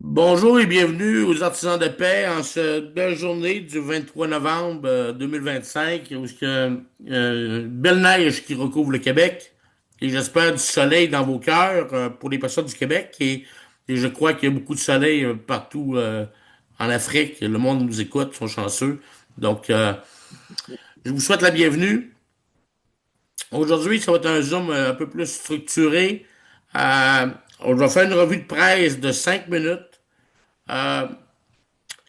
Bonjour et bienvenue aux Artisans de paix en cette belle journée du 23 novembre 2025, où il y a une belle neige qui recouvre le Québec et j'espère du soleil dans vos cœurs pour les personnes du Québec et je crois qu'il y a beaucoup de soleil partout en Afrique. Le monde nous écoute, sont chanceux. Donc, je vous souhaite la bienvenue. Aujourd'hui, ça va être un Zoom un peu plus structuré. Euh, on va faire une revue de presse de 5 minutes. Euh,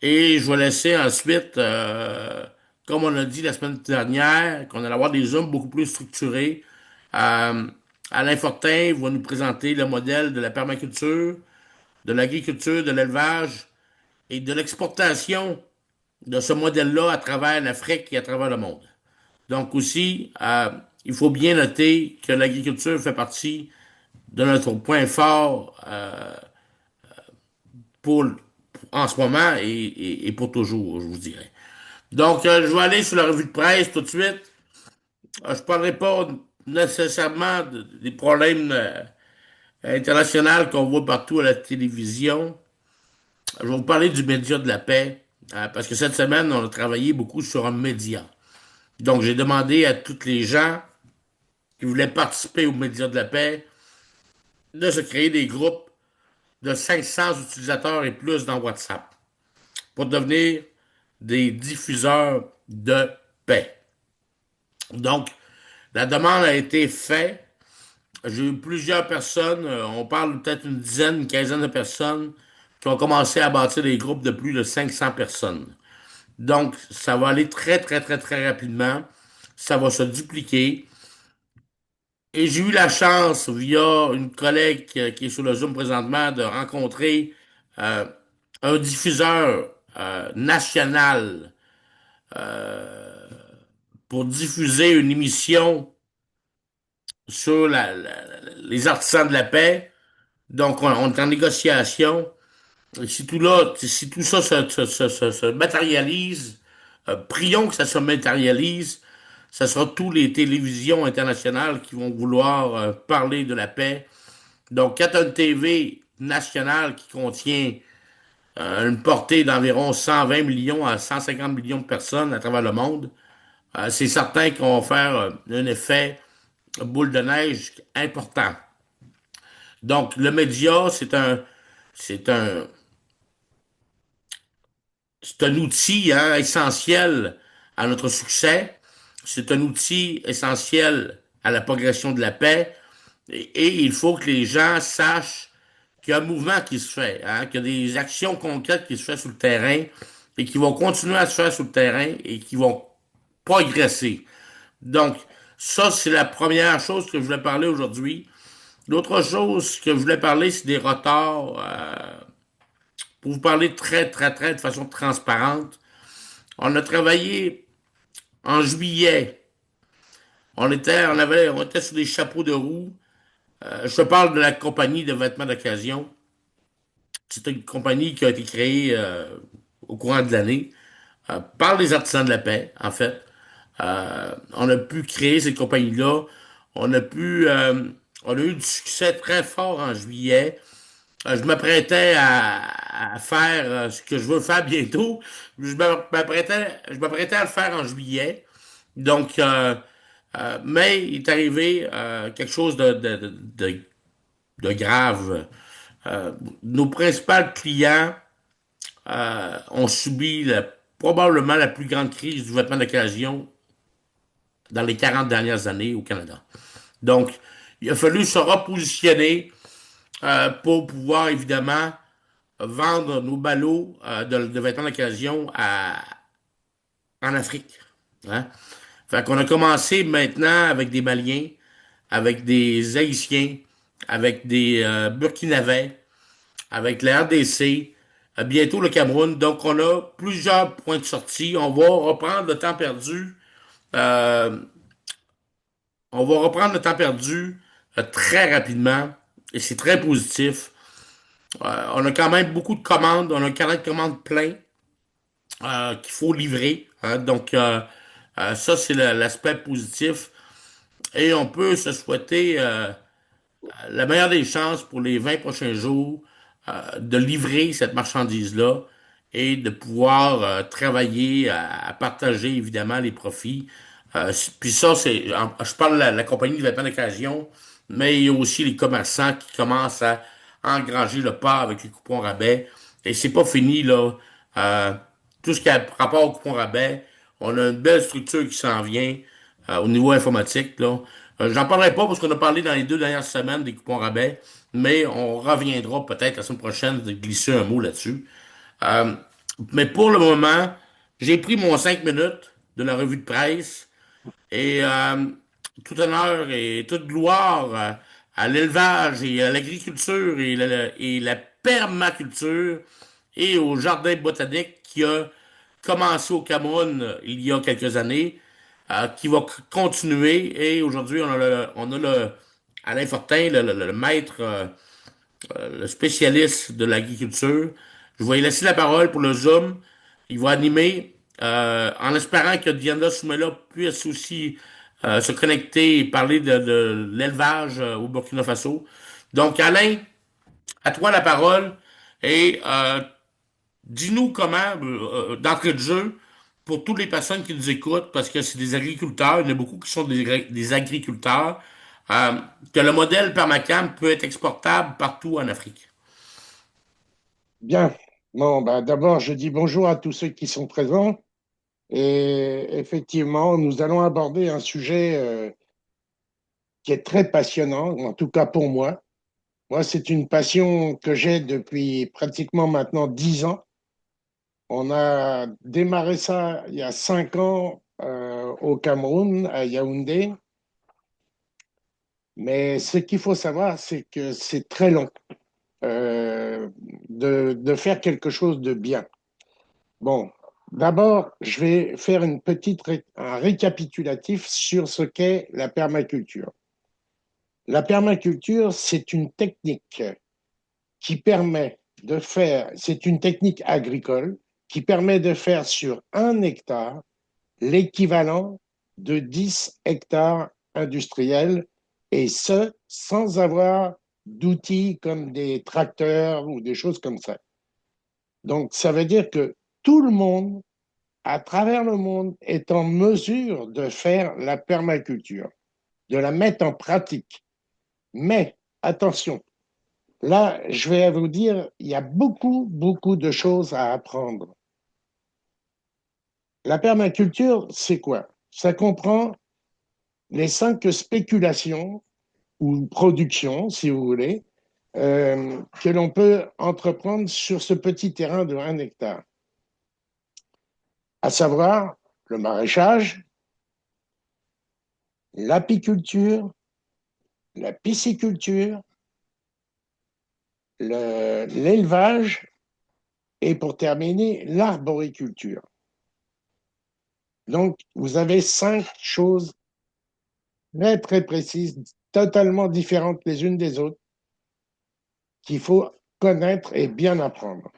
Et je vais laisser ensuite, comme on a dit la semaine dernière, qu'on allait avoir des zooms beaucoup plus structurés. Euh, Alain Fortin va nous présenter le modèle de la permaculture, de l'agriculture, de l'élevage et de l'exportation de ce modèle-là à travers l'Afrique et à travers le monde. Donc aussi, il faut bien noter que l'agriculture fait partie de notre point fort pour, en ce moment et pour toujours, je vous dirais. Donc, je vais aller sur la revue de presse tout de suite. Je ne parlerai pas nécessairement des problèmes internationaux qu'on voit partout à la télévision. Je vais vous parler du média de la paix, parce que cette semaine, on a travaillé beaucoup sur un média. Donc, j'ai demandé à tous les gens qui voulaient participer au média de la paix de se créer des groupes de 500 utilisateurs et plus dans WhatsApp pour devenir des diffuseurs de paix. Donc, la demande a été faite. J'ai eu plusieurs personnes, on parle peut-être une dizaine, une quinzaine de personnes qui ont commencé à bâtir des groupes de plus de 500 personnes. Donc, ça va aller très, très, très, très rapidement. Ça va se dupliquer. Et j'ai eu la chance, via une collègue qui est sur le Zoom présentement, de rencontrer euh, un diffuseur national pour diffuser une émission sur les artisans de la paix. Donc, on est en négociation. Si tout ça se matérialise, prions que ça se matérialise, ça sera tous les télévisions internationales qui vont vouloir parler de la paix. Donc, quand tu as une TV nationale qui contient une portée d'environ 120 millions à 150 millions de personnes à travers le monde, c'est certain qu'on va faire un effet boule de neige important. Donc, le média, c'est un, c'est un outil hein, essentiel à notre succès. C'est un outil essentiel à la progression de la paix. Et il faut que les gens sachent qu'il y a un mouvement qui se fait, hein, qu'il y a des actions concrètes qui se font sur le terrain et qui vont continuer à se faire sur le terrain et qui vont progresser. Donc, ça, c'est la première chose que je voulais parler aujourd'hui. L'autre chose que je voulais parler, c'est des retards. Pour vous parler très, très, très de façon transparente. On a travaillé en juillet. On était sur des chapeaux de roue. Je te parle de la compagnie de vêtements d'occasion. C'est une compagnie qui a été créée au courant de l'année par les artisans de la paix, en fait. On a pu créer cette compagnie-là. On a pu, on a eu du succès très fort en juillet. Je m'apprêtais à faire ce que je veux faire bientôt. Je m'apprêtais à le faire en juillet. Donc, mais il est arrivé quelque chose de grave. Nos principaux clients ont subi probablement la plus grande crise du vêtement d'occasion dans les 40 dernières années au Canada. Donc, il a fallu se repositionner pour pouvoir évidemment vendre nos ballots de vêtements d'occasion en Afrique. Hein? Fait qu'on a commencé maintenant avec des Maliens, avec des Haïtiens, avec des Burkinabés, avec la RDC, bientôt le Cameroun. Donc, on a plusieurs points de sortie. On va reprendre le temps perdu. euh, on va reprendre le temps perdu très rapidement et c'est très positif. On a quand même beaucoup de commandes. On a un carnet de commandes plein qu'il faut livrer. Hein. Donc, ça, c'est l'aspect positif. Et on peut se souhaiter la meilleure des chances pour les 20 prochains jours. de livrer cette marchandise-là et de pouvoir travailler à partager évidemment les profits. Puis ça, je parle de la compagnie de vêtements d'occasion, mais il y a aussi les commerçants qui commencent à engranger le pas avec les coupons rabais. Et c'est pas fini, là. Euh, tout ce qui a rapport aux coupons rabais, on a une belle structure qui s'en vient au niveau informatique, là. J'en parlerai pas parce qu'on a parlé dans les 2 dernières semaines des coupons rabais, mais on reviendra peut-être la semaine prochaine de glisser un mot là-dessus. Euh, mais pour le moment, j'ai pris mon 5 minutes de la revue de presse et tout honneur et toute gloire à l'élevage et à l'agriculture et la permaculture et au jardin botanique qui a commencé au Cameroun il y a quelques années, qui va continuer. Et aujourd'hui, on a Alain Fortin, le maître, le spécialiste de l'agriculture. Je vais lui laisser la parole pour le Zoom. Il va animer, en espérant que Diana Soumela puisse aussi se connecter et parler de l'élevage au Burkina Faso. Donc, Alain, à toi la parole. Et dis-nous comment, d'entrée de jeu, pour toutes les personnes qui nous écoutent, parce que c'est des agriculteurs, il y en a beaucoup qui sont des agriculteurs, euh, que le modèle Permacam peut être exportable partout en Afrique. Bien. Bon, bah, d'abord, je dis bonjour à tous ceux qui sont présents. Et effectivement, nous allons aborder un sujet qui est très passionnant, en tout cas pour moi. Moi, c'est une passion que j'ai depuis pratiquement maintenant 10 ans. On a démarré ça il y a 5 ans au Cameroun, à Yaoundé. Mais ce qu'il faut savoir, c'est que c'est très long euh, de faire quelque chose de bien. Bon, d'abord, je vais faire un récapitulatif sur ce qu'est la permaculture. La permaculture, c'est une technique qui permet de faire, c'est une technique agricole qui permet de faire sur 1 hectare l'équivalent de 10 hectares industriels, et ce, sans avoir d'outils comme des tracteurs ou des choses comme ça. Donc, ça veut dire que tout le monde à travers le monde est en mesure de faire la permaculture, de la mettre en pratique. Mais attention, là, je vais vous dire, il y a beaucoup, beaucoup de choses à apprendre. La permaculture, c'est quoi? Ça comprend les 5 spéculations ou productions, si vous voulez, que l'on peut entreprendre sur ce petit terrain de 1 hectare, à savoir le maraîchage, l'apiculture, la pisciculture, l'élevage et pour terminer, l'arboriculture. Donc, vous avez 5 choses très, très précises, totalement différentes les unes des autres, qu'il faut connaître et bien apprendre.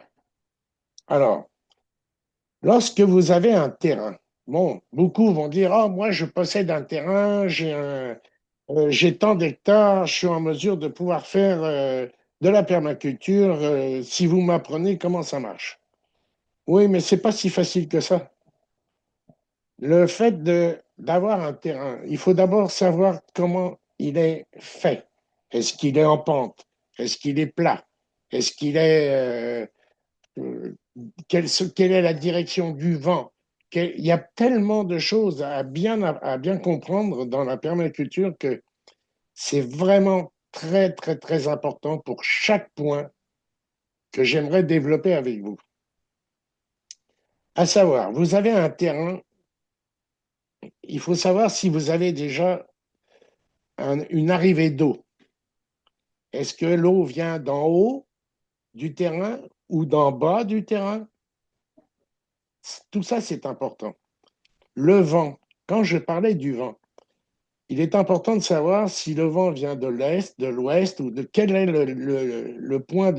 Alors, lorsque vous avez un terrain, bon, beaucoup vont dire, oh, moi, je possède un terrain, j'ai tant d'hectares, je suis en mesure de pouvoir faire de la permaculture. Si vous m'apprenez comment ça marche. Oui, mais c'est pas si facile que ça. Le fait d'avoir un terrain, il faut d'abord savoir comment il est fait. Est-ce qu'il est en pente? Est-ce qu'il est plat? Est-ce qu'il est euh, quelle est la direction du vent? Il y a tellement de choses à bien comprendre dans la permaculture que c'est vraiment très, très, très important pour chaque point que j'aimerais développer avec vous. À savoir, vous avez un terrain, il faut savoir si vous avez déjà une arrivée d'eau. Est-ce que l'eau vient d'en haut du terrain ou d'en bas du terrain? Tout ça, c'est important. Le vent, quand je parlais du vent, il est important de savoir si le vent vient de l'est, de l'ouest ou de quel est le point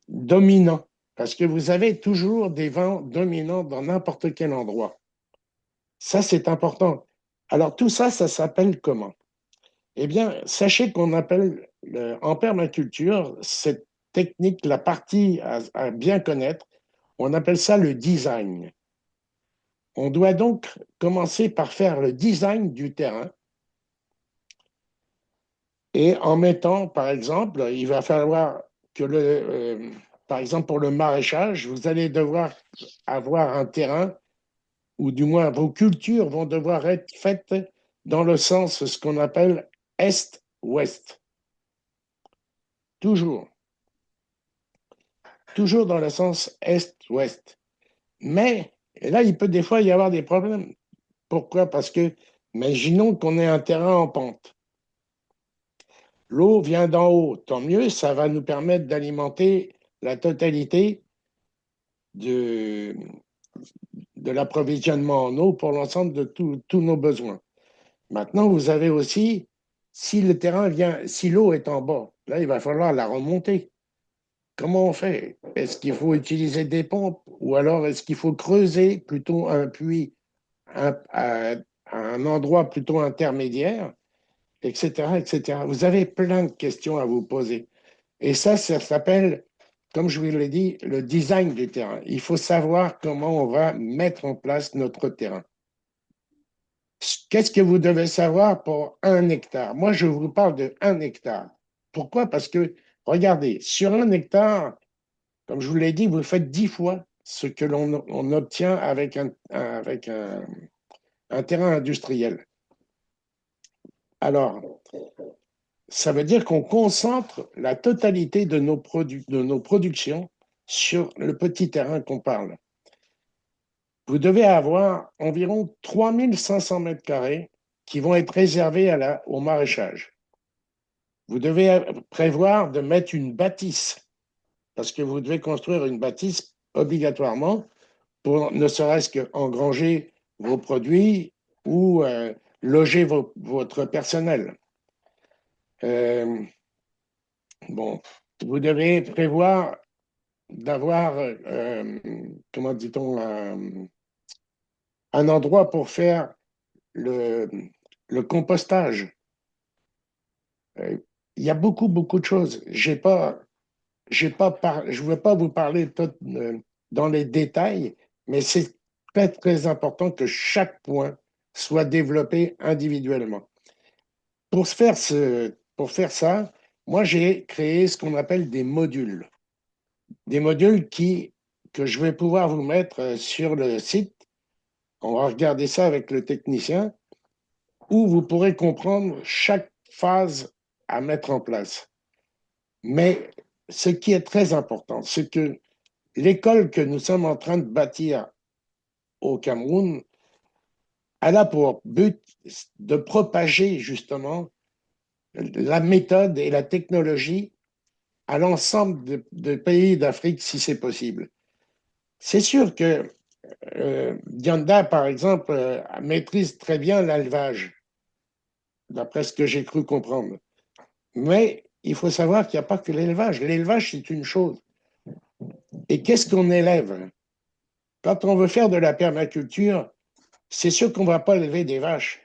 dominant. Parce que vous avez toujours des vents dominants dans n'importe quel endroit. Ça, c'est important. Alors, tout ça, ça s'appelle comment? Eh bien, sachez qu'on appelle en permaculture technique, la partie à bien connaître, on appelle ça le design. On doit donc commencer par faire le design du terrain et en mettant, par exemple, il va falloir que par exemple, pour le maraîchage, vous allez devoir avoir un terrain, ou du moins vos cultures vont devoir être faites dans le sens, ce qu'on appelle est-ouest. Toujours. Toujours dans le sens est-ouest. Mais là, il peut des fois y avoir des problèmes. Pourquoi? Parce que, imaginons qu'on ait un terrain en pente. L'eau vient d'en haut, tant mieux, ça va nous permettre d'alimenter la totalité de, de l'approvisionnement en eau pour l'ensemble de tous nos besoins. Maintenant, vous avez aussi, si le terrain vient, si l'eau est en bas, là, il va falloir la remonter. Comment on fait? Est-ce qu'il faut utiliser des pompes ou alors est-ce qu'il faut creuser plutôt un puits à un endroit plutôt intermédiaire, etc., etc. Vous avez plein de questions à vous poser. Et ça s'appelle, comme je vous l'ai dit, le design du terrain. Il faut savoir comment on va mettre en place notre terrain. Qu'est-ce que vous devez savoir pour 1 hectare? Moi, je vous parle de 1 hectare. Pourquoi? Parce que, regardez, sur 1 hectare, comme je vous l'ai dit, vous faites 10 fois ce que l'on obtient avec un terrain industriel. Alors, ça veut dire qu'on concentre la totalité de de nos productions sur le petit terrain qu'on parle. Vous devez avoir environ 3500 mètres carrés qui vont être réservés au maraîchage. Vous devez prévoir de mettre une bâtisse, parce que vous devez construire une bâtisse obligatoirement pour ne serait-ce qu'engranger vos produits ou loger votre personnel. Euh, bon, vous devez prévoir d'avoir, comment dit-on, un endroit pour faire le, le compostage. Euh, Il y a beaucoup, beaucoup de choses. Je ne veux pas vous parler dans les détails, mais c'est très, très important que chaque point soit développé individuellement. Pour faire ça, moi, j'ai créé ce qu'on appelle des modules. Des modules que je vais pouvoir vous mettre sur le site. On va regarder ça avec le technicien, où vous pourrez comprendre chaque phase à mettre en place. Mais ce qui est très important, c'est que l'école que nous sommes en train de bâtir au Cameroun, elle a pour but de propager justement la méthode et la technologie à l'ensemble de pays d'Afrique si c'est possible. C'est sûr que Dianda, par exemple, maîtrise très bien l'élevage, d'après ce que j'ai cru comprendre. Mais il faut savoir qu'il n'y a pas que l'élevage. L'élevage, c'est une chose. Et qu'est-ce qu'on élève? Quand on veut faire de la permaculture, c'est sûr qu'on ne va pas élever des vaches.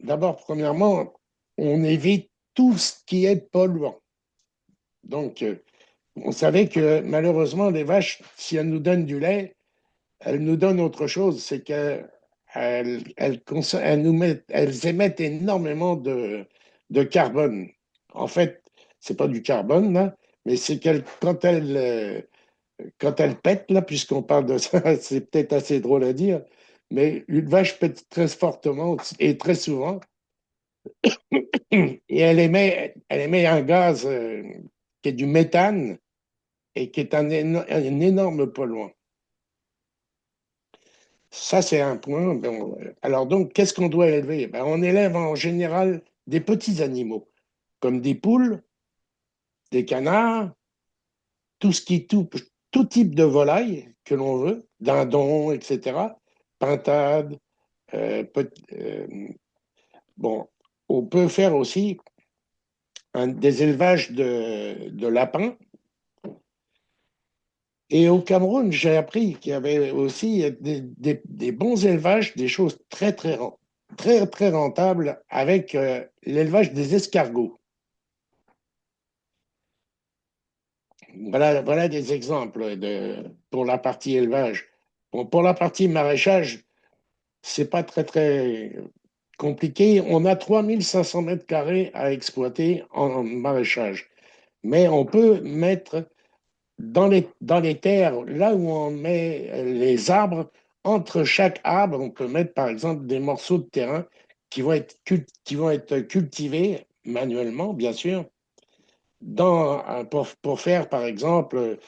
D'abord, premièrement, on évite tout ce qui est polluant. Donc, on savait que malheureusement, les vaches, si elles nous donnent du lait, elles nous donnent autre chose. C'est qu'elles elles émettent énormément de carbone. En fait, c'est pas du carbone, là, mais c'est quand elles pètent, là, puisqu'on parle de ça, c'est peut-être assez drôle à dire, mais une vache pète très fortement et très souvent, et elle émet un gaz qui est du méthane et qui est un énorme polluant. Ça, c'est un point. Bon, alors donc, qu'est-ce qu'on doit élever? Ben, on élève en général des petits animaux, comme des poules, des canards, tout type de volaille que l'on veut, dindons, etc., pintades. euh, peut- euh, bon, on peut faire aussi des élevages de lapins. Et au Cameroun, j'ai appris qu'il y avait aussi des bons élevages, des choses très, très rentables avec l'élevage des escargots. voilà des exemples pour la partie élevage. Bon, pour la partie maraîchage, c'est pas très compliqué. On a 3500 mètres carrés à exploiter en maraîchage. Mais on peut mettre dans les terres, là où on met les arbres, entre chaque arbre, on peut mettre par exemple des morceaux de terrain qui vont être cultivés manuellement, bien sûr, pour faire par exemple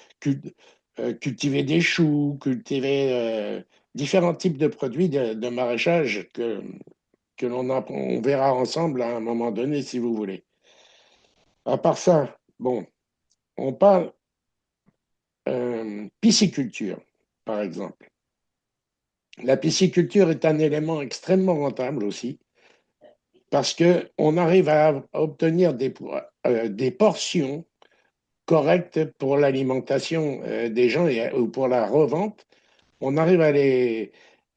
cultiver des choux, cultiver différents types de produits de maraîchage que on verra ensemble à un moment donné si vous voulez. À part ça, bon, on parle pisciculture, par exemple. La pisciculture est un élément extrêmement rentable aussi parce qu'on arrive à obtenir des portions correctes pour l'alimentation des gens ou pour la revente. On arrive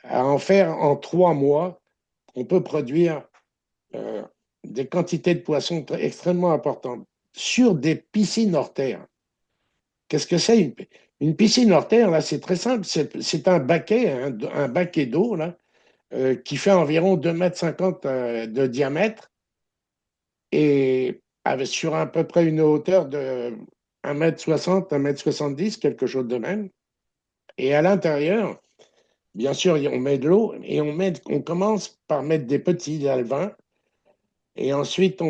à en faire en 3 mois. On peut produire euh, des quantités de poissons extrêmement importantes sur des piscines hors terre. Qu'est-ce que c'est une piscine hors terre? Là, c'est très simple. C'est un baquet d'eau là, qui fait environ 2,50 m de diamètre et sur à peu près une hauteur de 1,60 m, 1,70 m, quelque chose de même. Et à l'intérieur, bien sûr, on met de l'eau et on commence par mettre des petits alevins. Et ensuite,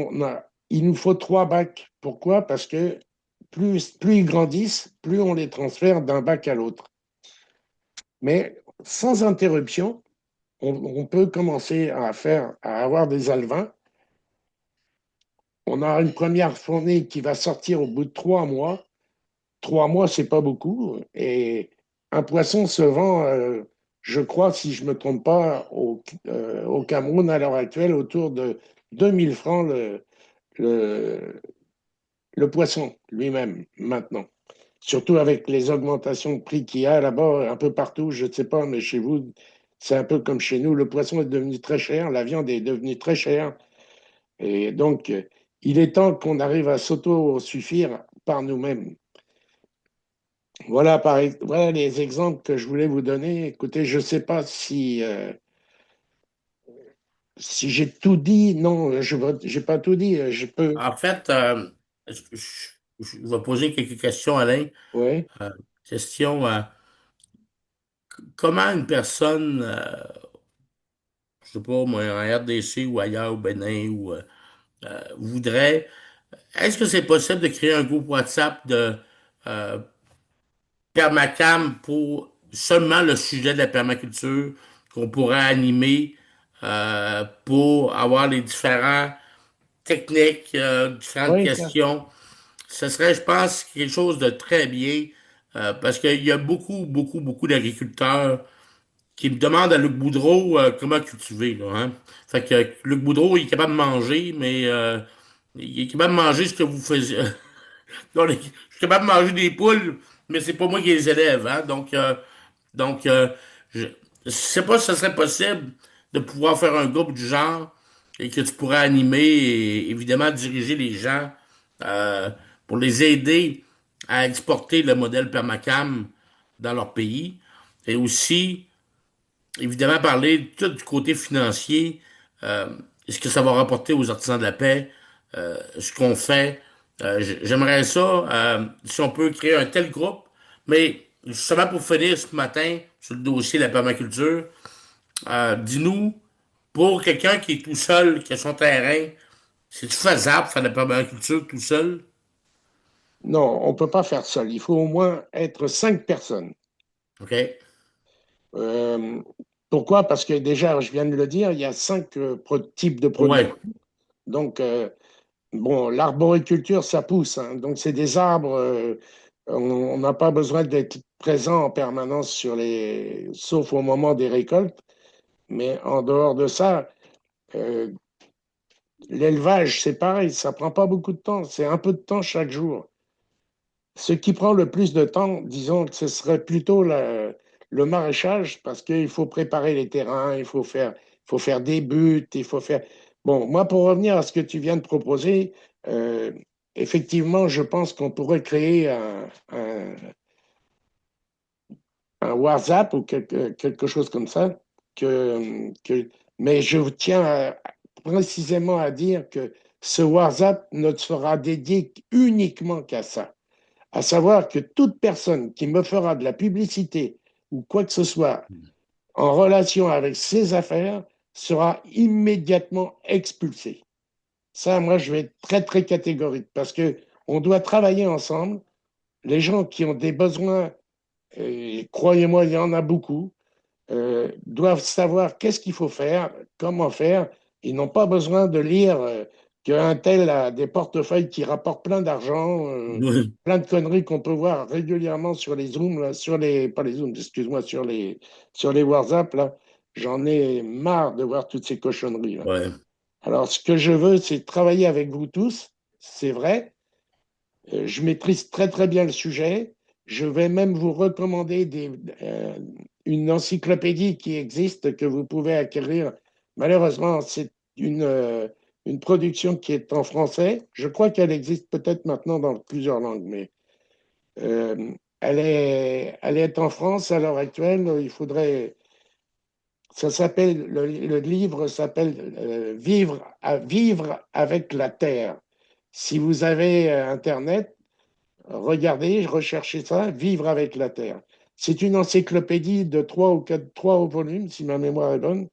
il nous faut 3 bacs. Pourquoi? Parce que plus ils grandissent, plus on les transfère d'un bac à l'autre. Mais sans interruption, on peut commencer à avoir des alevins. On a une première fournée qui va sortir au bout de 3 mois. 3 mois, c'est pas beaucoup. Et un poisson se vend, je crois, si je me trompe pas, au Cameroun à l'heure actuelle, autour de 2000 francs le, le poisson lui-même, maintenant. Surtout avec les augmentations de prix qu'il y a là-bas, un peu partout, je ne sais pas, mais chez vous, c'est un peu comme chez nous. Le poisson est devenu très cher, la viande est devenue très chère. Et donc, il est temps qu'on arrive à s'auto-suffire par nous-mêmes. Voilà les exemples que je voulais vous donner. Écoutez, je ne sais pas si j'ai tout dit. Non, je n'ai pas tout dit. Je peux. En fait, je vais poser quelques questions, Alain. Oui, Euh, Question, comment une personne, je sais pas, moi, en RDC ou ailleurs, au Bénin, voudrait, est-ce que c'est possible de créer un groupe WhatsApp de euh, permacam pour seulement le sujet de la permaculture qu'on pourrait animer pour avoir les différents techniques, différentes oui, questions. Ce serait, je pense, quelque chose de très bien parce qu'il y a beaucoup d'agriculteurs qui me demandent à Luc Boudreau comment cultiver, là, hein. Fait que Luc Boudreau, il est capable de manger, mais il est capable de manger ce que vous faisiez. Donc, je suis capable de manger des poules, mais c'est pas moi qui les élève, hein. Donc, je sais pas si ce serait possible de pouvoir faire un groupe du genre et que tu pourrais animer et évidemment diriger les gens euh, pour les aider à exporter le modèle Permacam dans leur pays et aussi évidemment parler tout du côté financier, euh, ce que ça va rapporter aux artisans de la paix, ce qu'on fait. J'aimerais ça, si on peut créer un tel groupe, mais justement pour finir ce matin sur le dossier de la permaculture, dis-nous, pour quelqu'un qui est tout seul, qui a son terrain, c'est faisable de faire de la permaculture tout seul? non, on ne peut pas faire seul. Il faut au moins être 5 personnes. OK? Euh, Pourquoi? Parce que déjà, je viens de le dire, il y a 5 types de production. Ouais, Donc, bon, l'arboriculture, ça pousse, hein. Donc, c'est des arbres. On n'a pas besoin d'être présent en permanence sauf au moment des récoltes. Mais en dehors de ça, euh, l'élevage, c'est pareil, ça prend pas beaucoup de temps. C'est un peu de temps chaque jour. Ce qui prend le plus de temps, disons que ce serait plutôt le maraîchage, parce qu'il faut préparer les terrains, faut faire des buts, il faut faire. Bon, moi, pour revenir à ce que tu viens de proposer, euh, effectivement, je pense qu'on pourrait créer un WhatsApp ou quelque chose comme ça. Mais je tiens précisément à dire que ce WhatsApp ne sera dédié uniquement qu'à ça. À savoir que toute personne qui me fera de la publicité ou quoi que ce soit en relation avec ces affaires sera immédiatement expulsée. Ça, moi, je vais être très, très catégorique parce que on doit travailler ensemble. Les gens qui ont des besoins, et croyez-moi, il y en a beaucoup, doivent savoir qu'est-ce qu'il faut faire, comment faire. Ils n'ont pas besoin de lire qu'un tel a des portefeuilles qui rapportent plein d'argent, plein de conneries qu'on peut voir régulièrement sur les Zooms, là, pas les Zooms, excuse-moi, sur les WhatsApp, là. J'en ai marre de voir toutes ces cochonneries, là. Ouais. Alors, ce que je veux, c'est travailler avec vous tous, c'est vrai. Je maîtrise très très bien le sujet. Je vais même vous recommander une encyclopédie qui existe que vous pouvez acquérir. Malheureusement, c'est une production qui est en français. Je crois qu'elle existe peut-être maintenant dans plusieurs langues, mais euh, elle est en France à l'heure actuelle. Il faudrait. Ça s'appelle, le livre s'appelle Vivre avec la Terre. Si vous avez Internet, regardez, recherchez ça, Vivre avec la Terre. C'est une encyclopédie de trois volumes, si ma mémoire est bonne.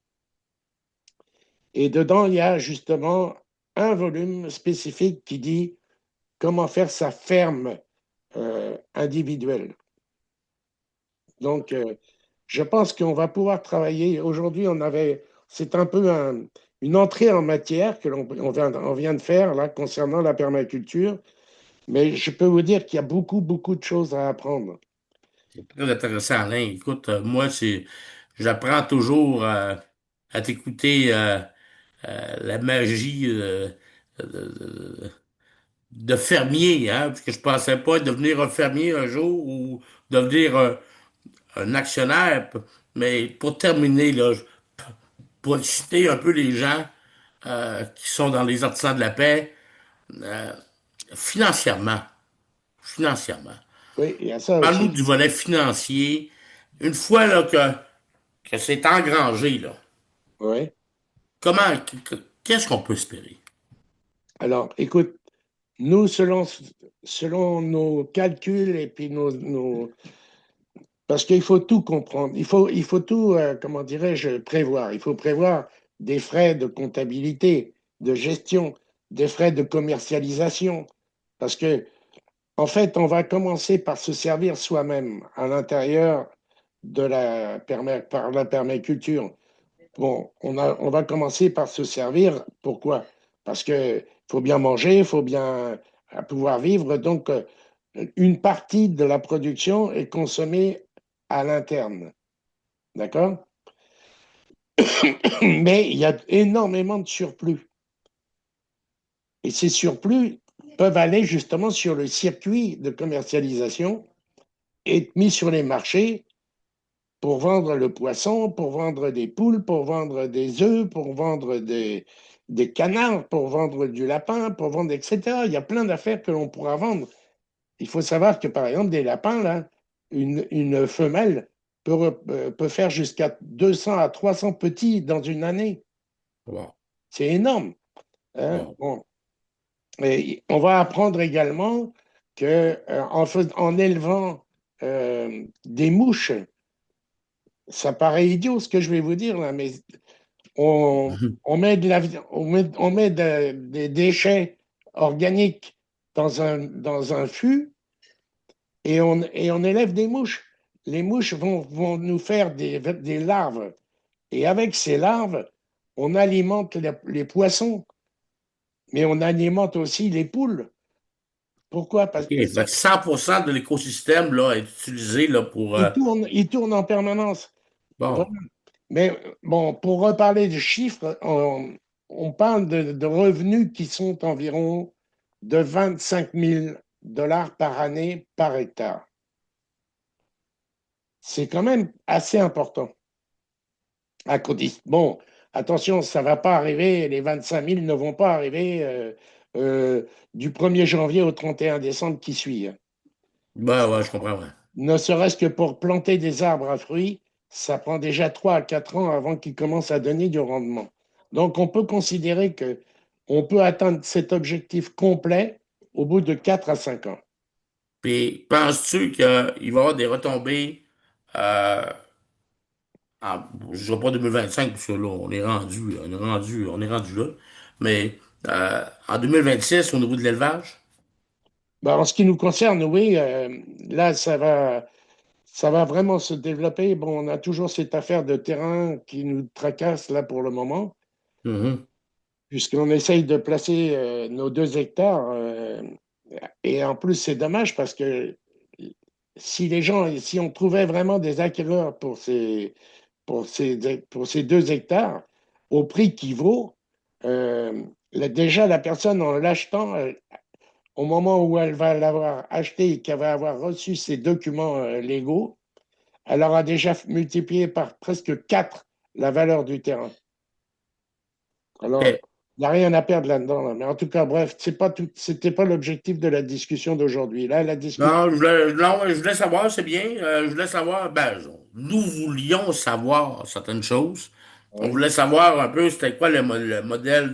Et dedans, il y a justement un volume spécifique qui dit comment faire sa ferme individuelle. Donc, je pense qu'on va pouvoir travailler. Aujourd'hui, c'est un peu une entrée en matière que on vient de faire là concernant la permaculture. Mais je peux vous dire qu'il y a beaucoup, beaucoup de choses à apprendre. C'est très intéressant, Alain. Écoute, moi, j'apprends toujours à t'écouter la magie de fermier, hein, parce que je pensais pas devenir un fermier un jour ou devenir un actionnaire. Mais pour terminer, là, pour citer un peu les gens qui sont dans les artisans de la paix, euh, financièrement, financièrement. Oui, il y a ça Parle-nous aussi. du volet financier. Une fois là, que c'est engrangé, là, Oui. comment, qu'est-ce qu'on peut espérer? Alors, écoute, nous, selon nos calculs et puis parce qu'il faut tout comprendre, il faut tout, comment dirais-je, prévoir. Il faut prévoir des frais de comptabilité, de gestion, des frais de commercialisation. Parce que, en fait, on va commencer par se servir soi-même à l'intérieur par la permaculture. Bon, on va commencer par se servir. Pourquoi? Parce que faut bien manger, il faut bien pouvoir vivre. Donc, une partie de la production est consommée à l'interne. D'accord? Mais il y a énormément de surplus. Et ces surplus peuvent aller justement sur le circuit de commercialisation et être mis sur les marchés pour vendre le poisson, pour vendre des poules, pour vendre des œufs, pour vendre des canards, pour vendre du lapin, pour vendre, etc. Il y a plein d'affaires que l'on pourra vendre. Il faut savoir que, par exemple, des lapins, là, une femelle peut faire jusqu'à 200 à 300 petits dans une année. Wow, C'est énorme, hein? wow. Bon. Et on va apprendre également que, en élevant des mouches, ça paraît idiot ce que je vais vous dire là, mais on met, on met des déchets organiques dans un fût et on élève des mouches. Les mouches vont nous faire des larves. Et avec ces larves, on alimente les poissons, mais on alimente aussi les poules. Pourquoi? OK. Parce que Fait que 100% de l'écosystème là, est utilisé là, pour. il tourne en permanence. Voilà. Bon, Mais bon, pour reparler de chiffres, on parle de revenus qui sont environ de 25 000 $ par année par hectare. C'est quand même assez important. Bon, attention, ça ne va pas arriver, les 25 000 ne vont pas arriver du 1er janvier au 31 décembre qui suit. Ben ouais, je comprends, ouais. Ne serait-ce que pour planter des arbres à fruits, ça prend déjà 3 à 4 ans avant qu'ils commencent à donner du rendement. Donc, on peut considérer que on peut atteindre cet objectif complet au bout de 4 à 5 ans. Puis, penses-tu qu'il va y avoir des retombées, euh, je ne dirais pas 2025, parce que là, on est rendu là, mais en 2026, au niveau de l'élevage? Ben, en ce qui nous concerne, oui, là, ça va vraiment se développer. Bon, on a toujours cette affaire de terrain qui nous tracasse là pour le moment, Mhm. puisqu'on essaye de placer nos 2 hectares. Et en plus, c'est dommage parce que si les gens, si on trouvait vraiment des acquéreurs pour ces 2 hectares, au prix qui vaut, déjà la personne en l'achetant, au moment où elle va l'avoir acheté et qu'elle va avoir reçu ses documents légaux, elle aura déjà multiplié par presque 4 la valeur du terrain. Alors, OK. il n'y a rien à perdre là-dedans, là. Mais en tout cas, bref, c'était pas l'objectif de la discussion d'aujourd'hui. Là, la discussion. Non, non, je voulais savoir, c'est bien. Je voulais savoir, ben, nous voulions savoir certaines choses. On Ouais, voulait savoir un peu c'était quoi le modèle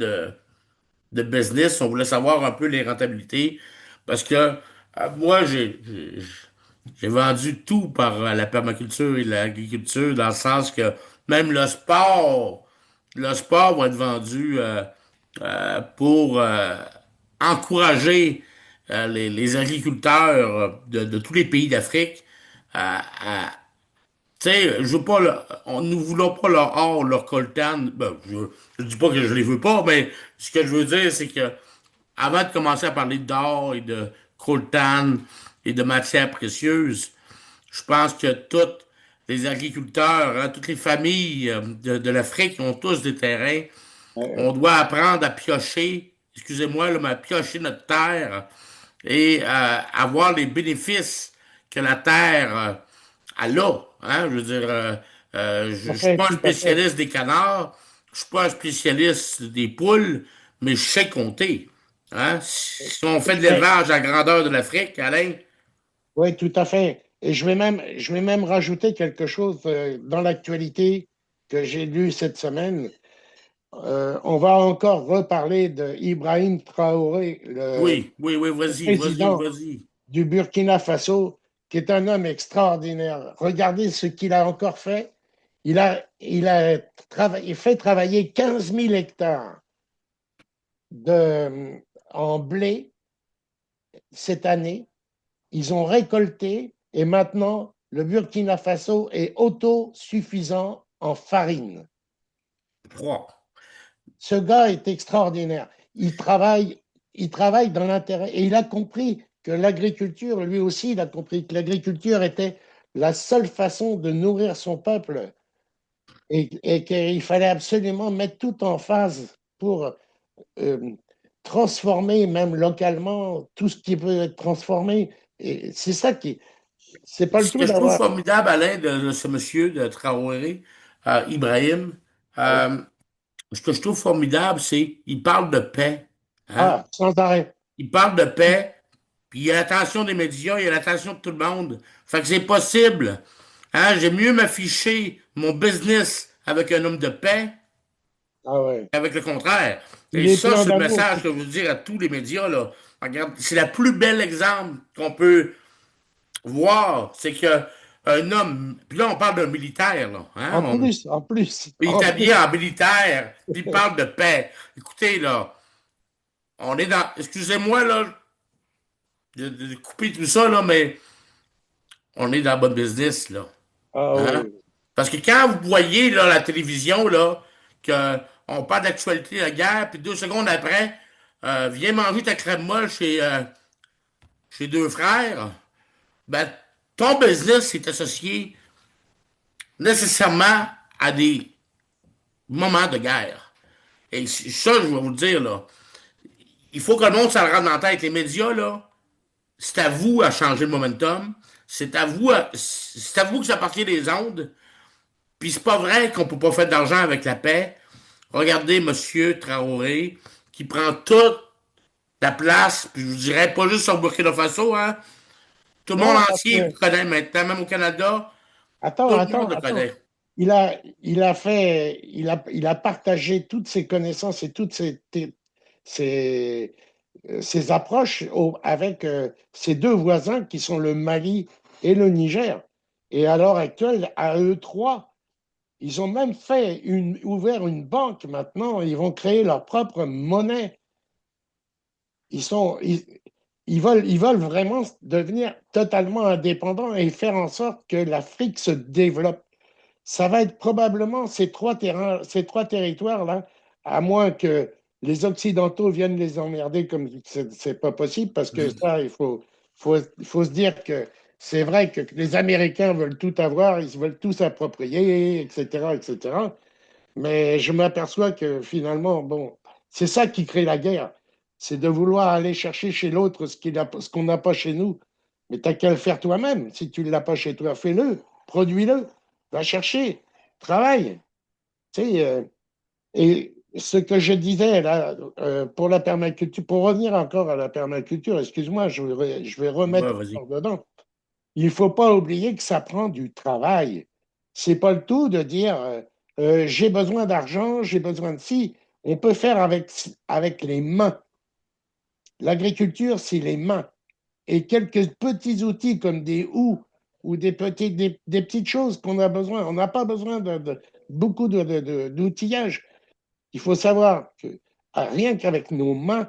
de business. On voulait savoir un peu les rentabilités. Parce que moi, j'ai vendu tout par la permaculture et l'agriculture, dans le sens que même le sport va être vendu pour encourager les agriculteurs de tous les pays d'Afrique à, tu sais, je veux pas, nous voulons pas leur or, leur coltan. Ben, je dis pas que je les veux pas, mais ce que je veux dire, c'est que avant de commencer à parler d'or et de coltan et de matières précieuses, je pense que tous les agriculteurs, hein, toutes les familles de l'Afrique ont tous des terrains. ouais, On doit apprendre à piocher, excusez-moi, là, mais à piocher notre terre et avoir les bénéfices que la terre elle a. Hein? Je veux dire, tout à je suis fait, pas un tout à fait. spécialiste des canards, je suis pas un spécialiste des poules, mais je sais compter. Hein? Si on fait de Ouais, l'élevage à la grandeur de l'Afrique, Alain, ouais, tout à fait. Et je vais même rajouter quelque chose dans l'actualité que j'ai lu cette semaine. On va encore reparler de Ibrahim Traoré, oui, oui, oui, le vas-y, vas-y, président vas-y. du Burkina Faso, qui est un homme extraordinaire. Regardez ce qu'il a encore fait. Il fait travailler 15 000 hectares de, en blé cette année. Ils ont récolté et maintenant, le Burkina Faso est autosuffisant en farine. Trois. Ce gars est extraordinaire. Il travaille dans l'intérêt et il a compris que l'agriculture, lui aussi, il a compris que l'agriculture était la seule façon de nourrir son peuple et qu'il fallait absolument mettre tout en phase pour euh, transformer, même localement, tout ce qui peut être transformé. Et c'est ça qui, c'est pas le Ce tout que je trouve d'avoir. formidable, Alain, de ce monsieur, de Traoré, Ibrahim, Ouais. euh, ce que je trouve formidable, c'est qu'il parle de paix. Hein? Ah, sans arrêt. Il parle de paix, puis il y a l'attention des médias, il y a l'attention de tout le monde. Fait que c'est possible. Hein? J'aime mieux m'afficher mon business avec un homme de paix Ah ouais. qu'avec le contraire. Il Et est ça, plein c'est le d'amour. message que je veux dire à tous les médias, là. Regarde, c'est le plus bel exemple qu'on peut voir. C'est que un homme, puis là, on parle d'un militaire, là. Hein? En plus, Il est en plus. habillé en militaire, puis il parle de paix. Écoutez, là, on est dans. Excusez-moi, là, de couper tout ça, là, mais on est dans le bon business, là. Ah Hein? ouais. Parce que quand vous voyez, là, la télévision, là, que on parle d'actualité de la guerre, puis 2 secondes après, viens manger ta crème molle chez deux frères, ben, ton business est associé nécessairement à des moments de guerre. Et ça, je vais vous le dire, là, il faut que le monde, ça le rentre dans la tête. Les médias, là, c'est à vous à changer le momentum. C'est à vous que ça appartient des ondes. Puis c'est pas vrai qu'on peut pas faire d'argent avec la paix. Regardez Monsieur Traoré qui prend toute la place, puis je vous dirais pas juste sur Burkina Faso, hein. Tout le monde Non, parce entier le que, connaît maintenant, même au Canada, attends, tout le monde attends, le attends. connaît. Il a partagé toutes ses connaissances et toutes ses, ses approches avec ses deux voisins qui sont le Mali et le Niger. Et à l'heure actuelle, à eux trois, ils ont même ouvert une banque maintenant. Ils vont créer leur propre monnaie. Ils sont, ils, ils veulent vraiment devenir totalement indépendants et faire en sorte que l'Afrique se développe. Ça va être probablement ces trois territoires-là, à moins que les Occidentaux viennent les emmerder comme c'est pas possible, parce que ça, il faut se dire que c'est vrai que les Américains veulent tout avoir, ils veulent tout s'approprier, etc., etc. Mais je m'aperçois que finalement, bon, c'est ça qui crée la guerre. C'est de vouloir aller chercher chez l'autre ce qu'on n'a pas chez nous. Mais t'as qu'à le faire toi-même. Si tu ne l'as pas chez toi, fais-le, produis-le, va chercher, travaille. Tu sais, et ce que je disais là, pour la permaculture, pour revenir encore à la permaculture, excuse-moi, je vais Ouais, remettre vas-y. encore dedans. Il ne faut pas oublier que ça prend du travail. C'est pas le tout de dire j'ai besoin d'argent, j'ai besoin de ci. On peut faire avec les mains. L'agriculture, c'est les mains. Et quelques petits outils comme des houes ou des petites choses qu'on a besoin. On n'a pas besoin beaucoup d'outillage. Il faut savoir que rien qu'avec nos mains,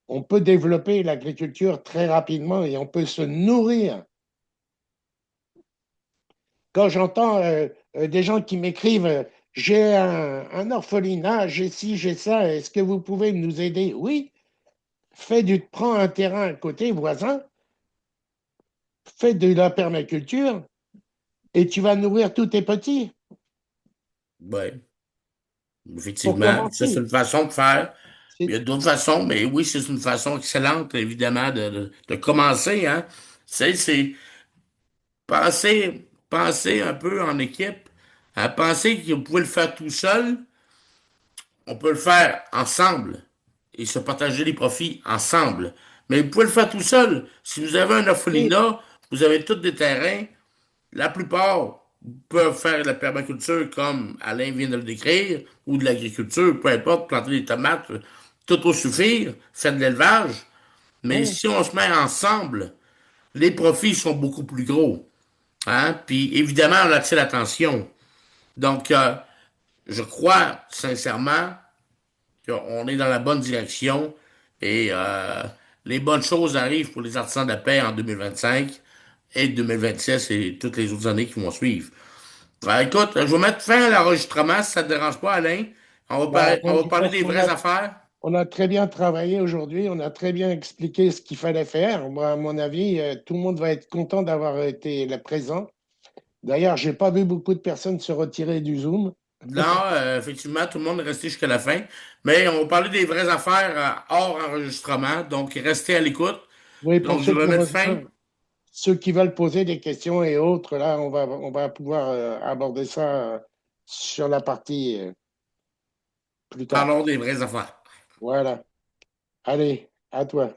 on peut développer l'agriculture très rapidement et on peut se nourrir. Quand j'entends des gens qui m'écrivent j'ai un orphelinat, j'ai ci, j'ai ça, est-ce que vous pouvez nous aider? Oui, prends un terrain à côté, voisin, fais de la permaculture et tu vas nourrir tous tes petits Ouais, pour effectivement. Ça, c'est commencer. une façon de faire. Il y C'est a d'autres façons, mais oui, c'est une façon excellente, évidemment, de commencer, hein. C'est penser un peu en équipe, à penser que vous pouvez le faire tout seul, on peut le faire ensemble et se partager les profits ensemble. Mais vous pouvez le faire tout seul. Si vous avez un c'est- orphelinat, vous avez tous des terrains, la plupart peuvent faire de la permaculture comme Alain vient de le décrire, ou de l'agriculture, peu importe, planter des tomates, tout au suffire, faire de l'élevage. Mais ouais, si on se met ensemble, les profits sont beaucoup plus gros. Hein? Puis évidemment, on attire l'attention. Donc, je crois sincèrement qu'on est dans la bonne direction et les bonnes choses arrivent pour les artisans de la paix en 2025 et 2026 et toutes les autres années qui vont suivre. Écoute, je vais mettre fin à l'enregistrement si ça ne te dérange pas, Alain. bah, On moi, va parler parce des qu'on vraies affaires. on a très bien travaillé aujourd'hui, on a très bien expliqué ce qu'il fallait faire. Moi, à mon avis, tout le monde va être content d'avoir été là présent. D'ailleurs, j'ai pas vu beaucoup de personnes se retirer du Zoom. Là, effectivement, tout le monde est resté jusqu'à la fin. Mais on va parler des vraies affaires hors enregistrement. Donc, restez à l'écoute. Oui, pour Donc, je ceux vais qui mettre fin. rejoignent. Ceux qui veulent poser des questions et autres, là, on va pouvoir aborder ça sur la partie plus tard. Parlons des vraies affaires. Voilà. Allez, à toi.